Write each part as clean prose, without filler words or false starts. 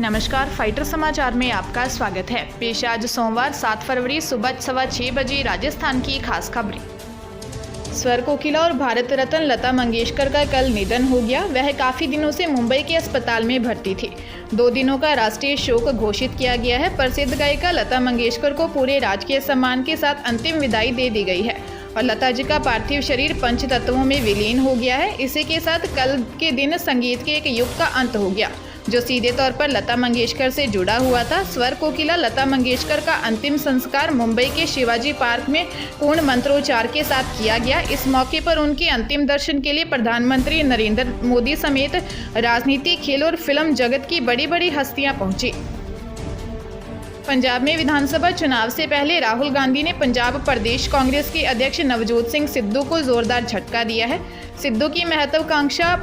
नमस्कार, फाइटर समाचार में आपका स्वागत है। पेश आज सोमवार 7 फरवरी सुबह 6:15 बजे राजस्थान की खास खबरें। स्वर कोकिला और भारत रत्न लता मंगेशकर का कल निधन हो गया। वह काफी दिनों से मुंबई के अस्पताल में भर्ती थी। 2 दिनों का राष्ट्रीय शोक घोषित किया गया है। प्रसिद्ध गायिका लता मंगेशकर को पूरे राजकीय सम्मान के साथ अंतिम विदाई दे दी गई है और लता जी का पार्थिव शरीर पंच तत्वों में विलीन हो गया है। इसी के साथ कल के दिन संगीत के एक युग का अंत हो गया जो सीधे तौर पर लता मंगेशकर से जुड़ा हुआ था। स्वर कोकिला लता मंगेशकर का अंतिम संस्कार मुंबई के शिवाजी पार्क में पूर्ण मंत्रोच्चार के साथ किया गया। इस मौके पर उनके अंतिम दर्शन के लिए प्रधानमंत्री नरेंद्र मोदी समेत राजनीति, खेल और फिल्म जगत की बड़ी बड़ी हस्तियां पहुंची। पंजाब में विधानसभा चुनाव से पहले राहुल गांधी ने पंजाब प्रदेश कांग्रेस के अध्यक्ष नवजोत सिंह सिद्धू को जोरदार झटका दिया है। सिद्धू की महत्वाकांक्षा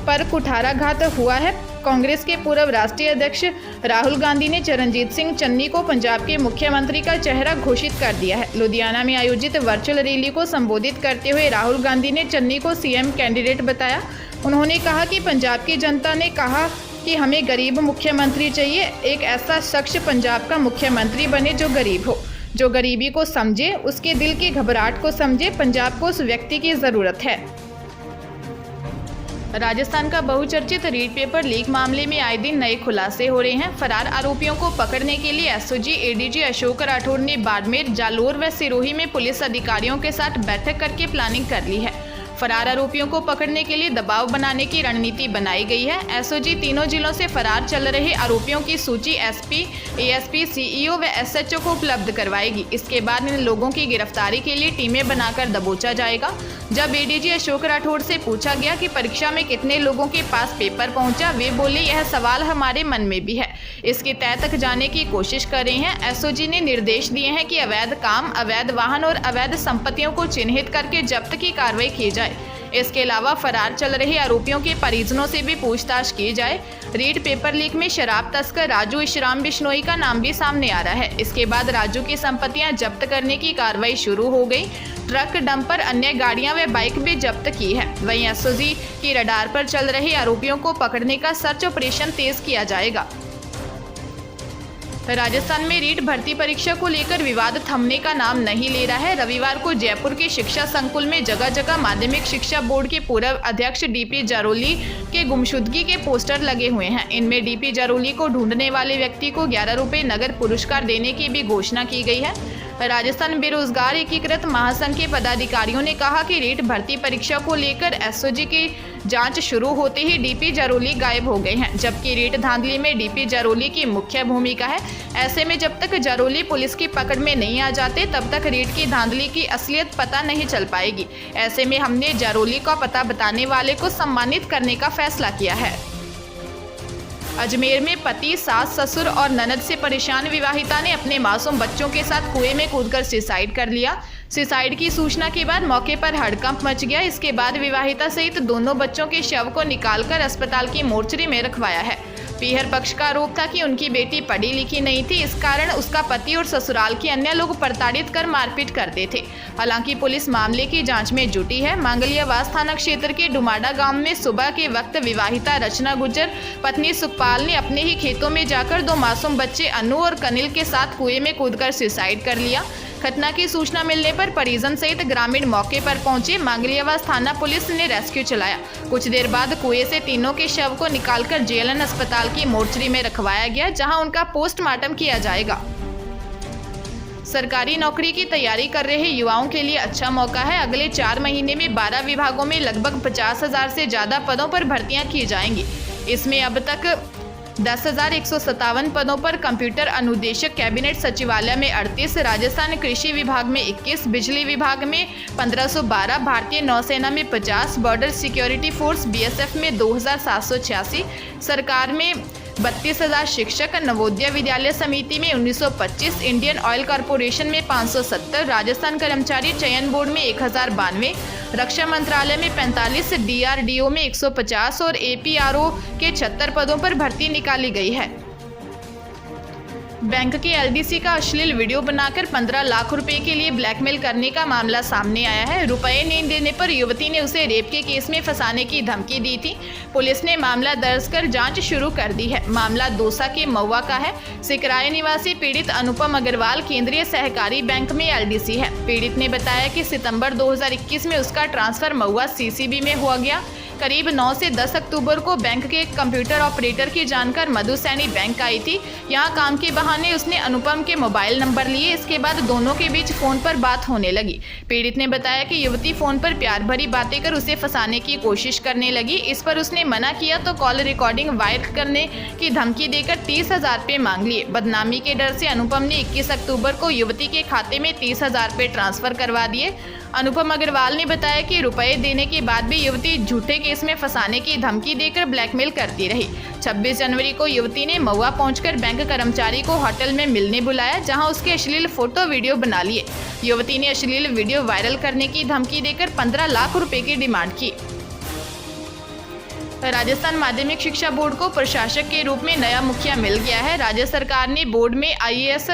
पर कुठाराघात हुआ है। कांग्रेस के पूर्व राष्ट्रीय अध्यक्ष राहुल गांधी ने चरणजीत सिंह चन्नी को पंजाब के मुख्यमंत्री का चेहरा घोषित कर दिया है। लुधियाना में आयोजित वर्चुअल रैली को संबोधित करते हुए राहुल गांधी ने चन्नी को सीएम कैंडिडेट बताया। उन्होंने कहा कि पंजाब की जनता ने कहा कि हमें गरीब मुख्यमंत्री चाहिए, एक ऐसा शख्स पंजाब का मुख्यमंत्री बने जो गरीब हो, जो गरीबी को समझे, उसके दिल की घबराहट को समझे। पंजाब को उस व्यक्ति की जरूरत है। राजस्थान का बहुचर्चित रीड पेपर लीक मामले में आए दिन नए खुलासे हो रहे हैं। फरार आरोपियों को पकड़ने के लिए एसओजी एडीजी अशोक राठौड़ ने बाड़मेर, जालोर व सिरोही में पुलिस अधिकारियों के साथ बैठक करके प्लानिंग कर ली है। फरार आरोपियों को पकड़ने के लिए दबाव बनाने की रणनीति बनाई गई है। एसओजी तीनों जिलों से फरार चल रहे आरोपियों की सूची एसपी, एएसपी, सीईओ व एसएचओ को उपलब्ध करवाएगी। इसके बाद इन लोगों की गिरफ्तारी के लिए टीमें बनाकर दबोचा जाएगा। जब एडीजी अशोक राठौड़ से पूछा गया कि परीक्षा में कितने लोगों के पास पेपर पहुंचा, वे बोले यह सवाल हमारे मन में भी है, इसकी तह तक जाने की कोशिश कर रहे हैं। एसओजी ने निर्देश दिए हैं कि अवैध काम, अवैध वाहन और अवैध संपत्तियों को चिन्हित करके जब्त की कार्रवाई की जाए। इसके अलावा फरार चल रहे आरोपियों के परिजनों से भी पूछताछ की जाए। रीड पेपर लीक में शराब तस्कर राजू इशराम बिश्नोई का नाम भी सामने आ रहा है। इसके बाद राजू की संपत्तियां जब्त करने की कार्रवाई शुरू हो गई। ट्रक, डंपर, अन्य गाड़ियां व बाइक भी जब्त की है। वहीं एसओजी की रडार पर चल रहे आरोपियों को पकड़ने का सर्च ऑपरेशन तेज किया जाएगा। राजस्थान में रीट भर्ती परीक्षा को लेकर विवाद थमने का नाम नहीं ले रहा है। रविवार को जयपुर के शिक्षा संकुल में जगह जगह माध्यमिक शिक्षा बोर्ड के पूर्व अध्यक्ष डीपी जारोली के गुमशुदगी के पोस्टर लगे हुए हैं। इनमें डीपी जारोली को ढूंढने वाले व्यक्ति को 11 रुपये नगद पुरस्कार देने की भी घोषणा की गई है। राजस्थान बेरोजगार एकीकृत महासंघ के पदाधिकारियों ने कहा कि रीट भर्ती परीक्षा को लेकर एसओजी की जांच शुरू होते ही डीपी जारोली गायब हो गए हैं, जबकि रीट धांधली में डीपी जारोली की मुख्य भूमिका है। ऐसे में जब तक जारोली पुलिस की पकड़ में नहीं आ जाते तब तक रीट की धांधली की असलियत पता नहीं चल पाएगी। ऐसे में हमने जारोली का पता बताने वाले को सम्मानित करने का फैसला किया है। अजमेर में पति, सास, ससुर और ननद से परेशान विवाहिता ने अपने मासूम बच्चों के साथ कुएं में कूदकर सुसाइड कर लिया। सुसाइड की सूचना के बाद मौके पर हड़कंप मच गया। इसके बाद विवाहिता सहित दोनों बच्चों के शव को निकालकर अस्पताल की मोर्चरी में रखवाया है। पीहर पक्ष का आरोप था कि उनकी बेटी पढ़ी लिखी नहीं थी, इस कारण उसका पति और ससुराल के अन्य लोग प्रताड़ित कर मारपीट करते थे। हालांकि पुलिस मामले की जांच में जुटी है। मांगलियावास थाना क्षेत्र के डुमाडा गांव में सुबह के वक्त विवाहिता रचना गुज्जर, पत्नी सुखपाल ने अपने ही खेतों में जाकर 2 मासूम बच्चे अनु और कनिल के साथ कुएं में कूदकर सुसाइड कर लिया। घटना की सूचना मिलने पर परिजन सहित ग्रामीण मौके पर पहुंचे। मांगलियावास थाना पुलिस ने रेस्क्यू चलाया। कुछ देर बाद कुएं से तीनों के शव को निकालकर जेएलएन अस्पताल की मोर्चरी में रखवाया गया, जहां उनका पोस्टमार्टम किया जाएगा। सरकारी नौकरी की तैयारी कर रहे युवाओं के लिए अच्छा मौका है। अगले 4 महीने में 12 विभागों में लगभग 50,000 से ज्यादा पदों पर भर्तियां की जाएंगी। इसमें अब तक 10,157 पदों पर कंप्यूटर अनुदेशक, कैबिनेट सचिवालय में 38, राजस्थान कृषि विभाग में 21, बिजली विभाग में 1512, भारतीय नौसेना में 50, बॉर्डर सिक्योरिटी फोर्स बीएसएफ में 2,786, सरकार में 32,000 शिक्षक, नवोदय विद्यालय समिति में 1925, इंडियन ऑयल कॉरपोरेशन में 570, राजस्थान कर्मचारी चयन बोर्ड में 1092, रक्षा मंत्रालय में 45, डीआरडीओ में 150 और एपीआरओ के 76 पदों पर भर्ती निकाली गई है। बैंक के एलडीसी का अश्लील वीडियो बनाकर 15 लाख रुपए के लिए ब्लैकमेल करने का मामला सामने आया है। रुपए नहीं देने पर युवती ने उसे रेप के केस में फंसाने की धमकी दी थी। पुलिस ने मामला दर्ज कर जांच शुरू कर दी है। मामला दौसा के महुआ का है। सिकराय निवासी पीड़ित अनुपम अग्रवाल केंद्रीय सहकारी बैंक में एलडीसी है। पीड़ित ने बताया कि सितंबर 2021 में उसका ट्रांसफर महुआ सीसीबी में हुआ गया। करीब 9 से 10 अक्टूबर को बैंक के कंप्यूटर ऑपरेटर की जानकर मधु सैनी बैंक आई थी। यहां काम के बहाने उसने अनुपम के मोबाइल नंबर लिए। इसके बाद दोनों के बीच फोन पर बात होने लगी। पीड़ित ने बताया कि युवती फोन पर प्यार भरी बातें कर उसे फंसाने की कोशिश करने लगी। इस पर उसने मना किया तो कॉल रिकॉर्डिंग वायरल करने की धमकी देकर 30,000 रुपये मांग लिए। बदनामी के डर से अनुपम ने 21 अक्टूबर को युवती के खाते में 30,000 रुपये ट्रांसफर करवा दिए। अनुपम अग्रवाल ने बताया कि रुपए देने के बाद भी युवती झूठे केस में फंसाने की धमकी देकर ब्लैकमेल करती रही। 26 जनवरी को युवती ने महुआ पहुंचकर बैंक कर्मचारी को होटल में मिलने बुलाया, जहां उसके अश्लील फोटो वीडियो बना लिए। युवती ने अश्लील वीडियो वायरल करने की धमकी देकर 15 लाख रुपए की डिमांड की। राजस्थान माध्यमिक शिक्षा बोर्ड को प्रशासक के रूप में नया मुखिया मिल गया है। राज्य सरकार ने बोर्ड में आईएएस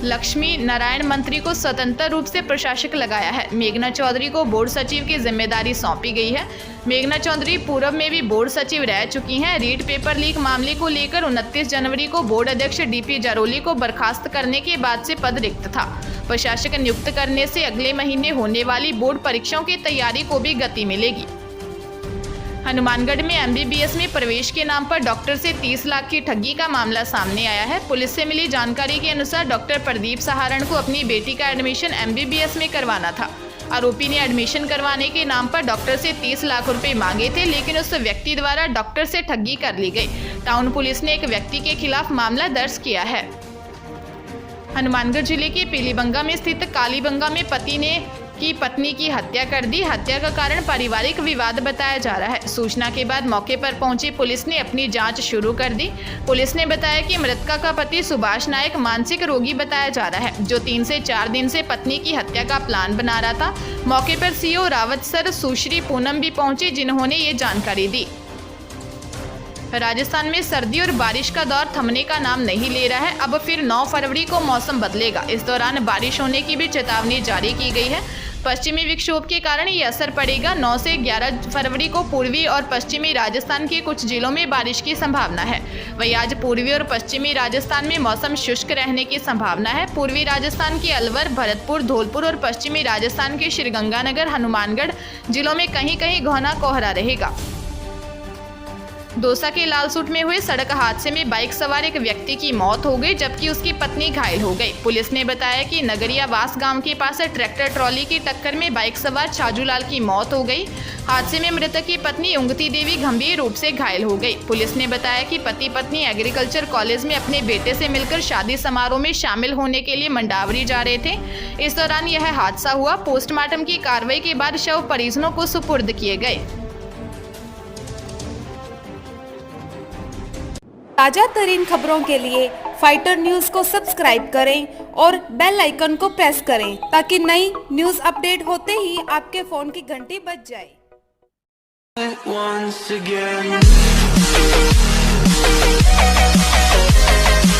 लक्ष्मी नारायण मंत्री को स्वतंत्र रूप से प्रशासक लगाया है। मेघना चौधरी को बोर्ड सचिव की जिम्मेदारी सौंपी गई है। मेघना चौधरी पूर्व में भी बोर्ड सचिव रह चुकी हैं। रीट पेपर लीक मामले को लेकर 29 जनवरी को बोर्ड अध्यक्ष डीपी जारोली को बर्खास्त करने के बाद से पद रिक्त था। प्रशासक नियुक्त करने से अगले महीने होने वाली बोर्ड परीक्षाओं की तैयारी को भी गति मिलेगी। हनुमानगढ़ में एमबीबीएस में प्रवेश के नाम पर डॉक्टर से 30 लाख की ठगी का मामला सामने आया है। पुलिस से मिली जानकारी के अनुसार डॉक्टर प्रदीप सहारण को अपनी बेटी का एडमिशन एमबीबीएस में करवाना था। आरोपी ने एडमिशन करवाने के नाम पर डॉक्टर से 30 लाख रुपए मांगे थे, लेकिन उस व्यक्ति द्वारा डॉक्टर से ठगी कर ली गई। टाउन पुलिस ने एक व्यक्ति के खिलाफ मामला दर्ज किया है। हनुमानगढ़ जिले के पीलीबंगा में स्थित कालीबंगा में पति ने की पत्नी की हत्या कर दी। हत्या का कारण पारिवारिक विवाद बताया जा रहा है। सूचना के बाद मौके पर पहुंची पुलिस ने अपनी जांच शुरू कर दी। पुलिस ने बताया कि मृतका का पति सुभाष नायक मानसिक रोगी बताया जा रहा है, जो 3 से 4 दिन से पत्नी की हत्या का प्लान बना रहा था। मौके पर सीओ रावत सर सुश्री पूनम भी पहुंची, जिन्होंने ये जानकारी दी। राजस्थान में सर्दी और बारिश का दौर थमने का नाम नहीं ले रहा है। अब फिर 9 फरवरी को मौसम बदलेगा। इस दौरान बारिश होने की भी चेतावनी जारी की गई है। पश्चिमी विक्षोभ के कारण ये असर पड़ेगा। 9 से 11 फरवरी को पूर्वी और पश्चिमी राजस्थान के कुछ जिलों में बारिश की संभावना है। वहीं आज पूर्वी और पश्चिमी राजस्थान में मौसम शुष्क रहने की संभावना है। पूर्वी राजस्थान के अलवर, भरतपुर, धौलपुर और पश्चिमी राजस्थान के श्रीगंगानगर, हनुमानगढ़ जिलों में कहीं कहीं घना कोहरा रहेगा। दौसा के लालसूट में हुए सड़क हादसे में बाइक सवार एक व्यक्ति की मौत हो गई, जबकि उसकी पत्नी घायल हो गई। पुलिस ने बताया कि नगरियावास गांव के पास ट्रैक्टर ट्रॉली की टक्कर में बाइक सवार छाजूलाल की मौत हो गई। हादसे में मृतक की पत्नी उंगती देवी गंभीर रूप से घायल हो गई। पुलिस ने बताया कि पति पत्नी एग्रीकल्चर कॉलेज में अपने बेटे से मिलकर शादी समारोह में शामिल होने के लिए मंडावरी जा रहे थे। इस दौरान यह हादसा हुआ। पोस्टमार्टम की कार्रवाई के बाद शव परिजनों को सुपुर्द किए गए। ताजा तरीन खबरों के लिए फाइटर न्यूज को सब्सक्राइब करें और बेल आइकन को प्रेस करें, ताकि नई न्यूज अपडेट होते ही आपके फोन की घंटी बज जाए। Once again